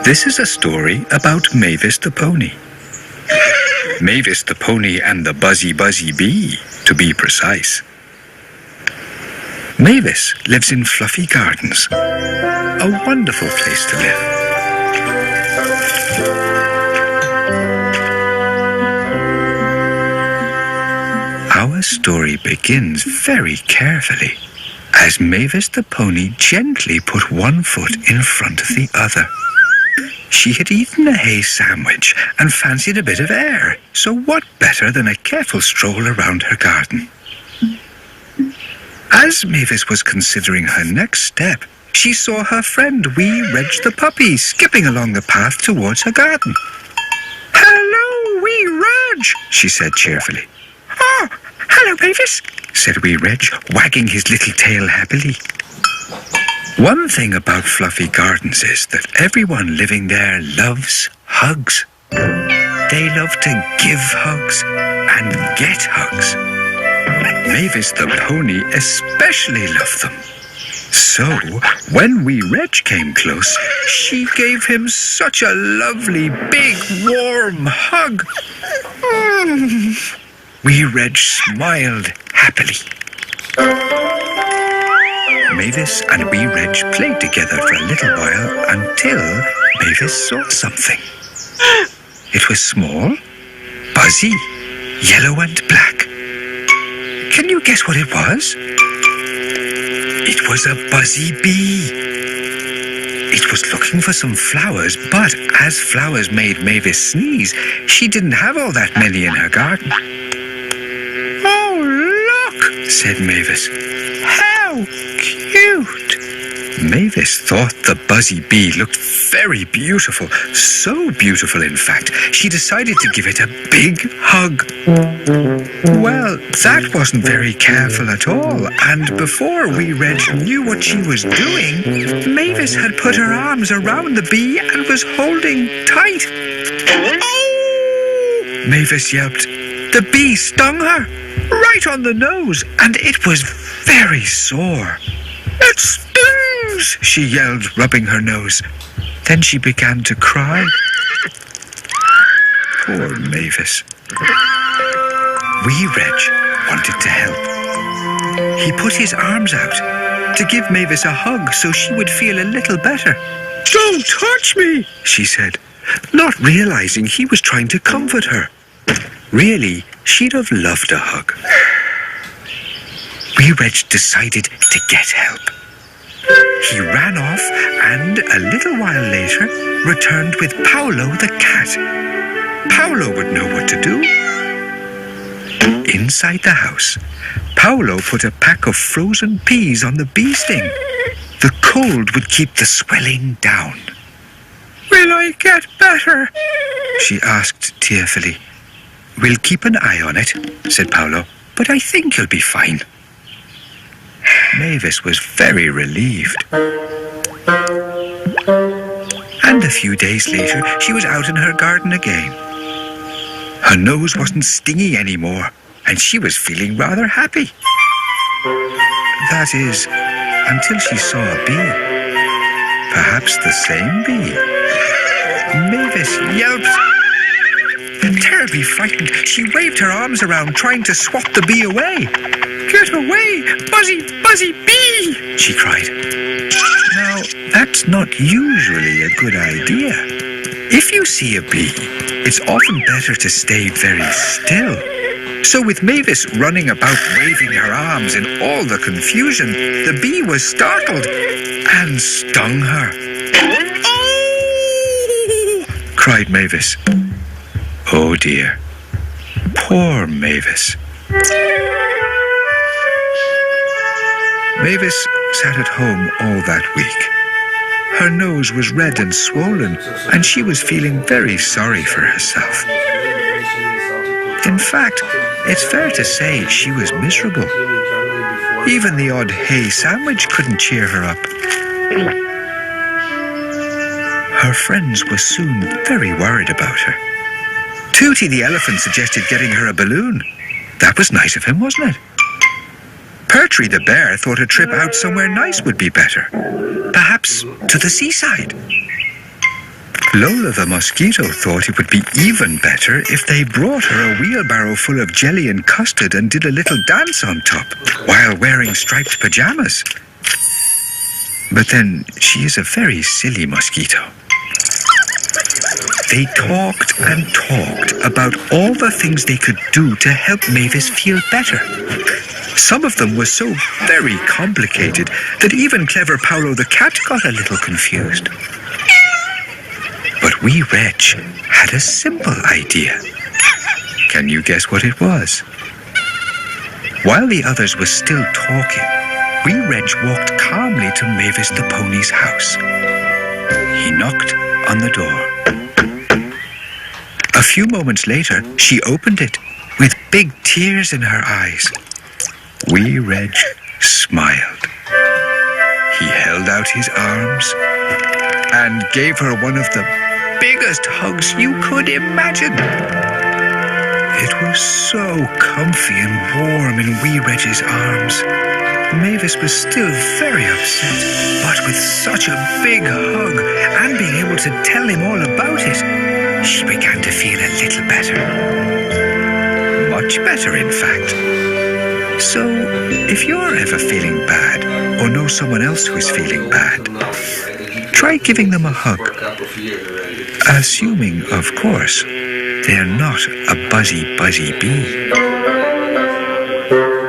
This is a story about Mavis the pony. Mavis the pony and the Buzzy bee, to be precise. Mavis lives in fluffy gardens, a wonderful place to live. Our story begins very carefully, as Mavis the pony gently put one foot in front of the other. She had eaten a hay sandwich and fancied a bit of air, so what better than a careful stroll around her garden? As Mavis was considering her next step, she saw her friend Wee Reg the puppy skipping along the path towards her garden. "Hello, Wee Reg," she said cheerfully. "Oh, hello, Mavis," said Wee Reg, wagging his little tail happily. One thing about fluffy gardens is that everyone living there loves hugs. They love to give hugs and get hugs. Mavis the pony especially loved them. So, when Wee Reg came close, she gave him such a lovely, big, warm hug. Wee Reg smiled happily. Mavis and Wee Reg played together for a little while until Mavis saw something. It was small, Buzzy, yellow and black. Can you guess what it was? It was a Buzzy bee. It was looking for some flowers, but as flowers made Mavis sneeze, she didn't have all that many in her garden. "Oh, look," said Mavis. "How cute." Mavis thought the Buzzy bee looked very beautiful. So beautiful, in fact, she decided to give it a big hug. Well, that wasn't very careful at all, and before Wee Reg knew what she was doing, Mavis had put her arms around the bee and was holding tight. "Oh!" Mavis yelped. The bee stung her right on the nose, and it was very sore. "It stings!" she yelled, rubbing her nose. Then she began to cry. Poor Mavis. Wee Reg wanted to help. He put his arms out to give Mavis a hug so she would feel a little better. "Don't touch me," she said, not realizing he was trying to comfort her. Really, she'd have loved a hug. Wee Reg decided to get help. He ran off and, a little while later, returned with Paolo the cat. Paolo would know what to do. Inside the house, Paolo put a pack of frozen peas on the bee sting. The cold would keep the swelling down. "Will I get better?" she asked tearfully. "We'll keep an eye on it," said Paolo, "but I think you'll be fine." Mavis was very relieved. And a few days later, she was out in her garden again. Her nose wasn't stingy anymore, and she was feeling rather happy. That is, until she saw a bee. Perhaps the same bee. Mavis yelped. Terribly frightened, she waved her arms around, trying to swat the bee away. "Get away, Buzzy bee!" she cried. Now, that's not usually a good idea. If you see a bee, it's often better to stay very still. So with Mavis running about waving her arms in all the confusion, the bee was startled and stung her. "Oh!" cried Mavis. Oh dear, poor Mavis. Mavis sat at home all that week. Her nose was red and swollen, and she was feeling very sorry for herself. In fact, it's fair to say she was miserable. Even the odd hay sandwich couldn't cheer her up. Her friends were soon very worried about her. Tootie the elephant suggested getting her a balloon. That was nice of him, wasn't it? Pertry the bear thought a trip out somewhere nice would be better. Perhaps to the seaside. Lola the mosquito thought it would be even better if they brought her a wheelbarrow full of jelly and custard and did a little dance on top while wearing striped pajamas. But then she is a very silly mosquito. They talked and talked about all the things they could do to help Mavis feel better. Some of them were so very complicated that even clever Paolo the cat got a little confused. But wee Reg had a simple idea. Can you guess what it was? While the others were still talking, wee Reg walked calmly to Mavis the pony's house. He knocked on the door. A few moments later, she opened it with big tears in her eyes. Wee Reg smiled. He held out his arms and gave her one of the biggest hugs you could imagine. It was so comfy and warm in wee Reg's arms. Mavis was still very upset, but with such a big hug and being able to tell him all about it, she began to feel a little better. Much better, in fact. So, if you're ever feeling bad or know someone else who is feeling bad, try giving them a hug. Assuming, of course, they're not a buzzy bee.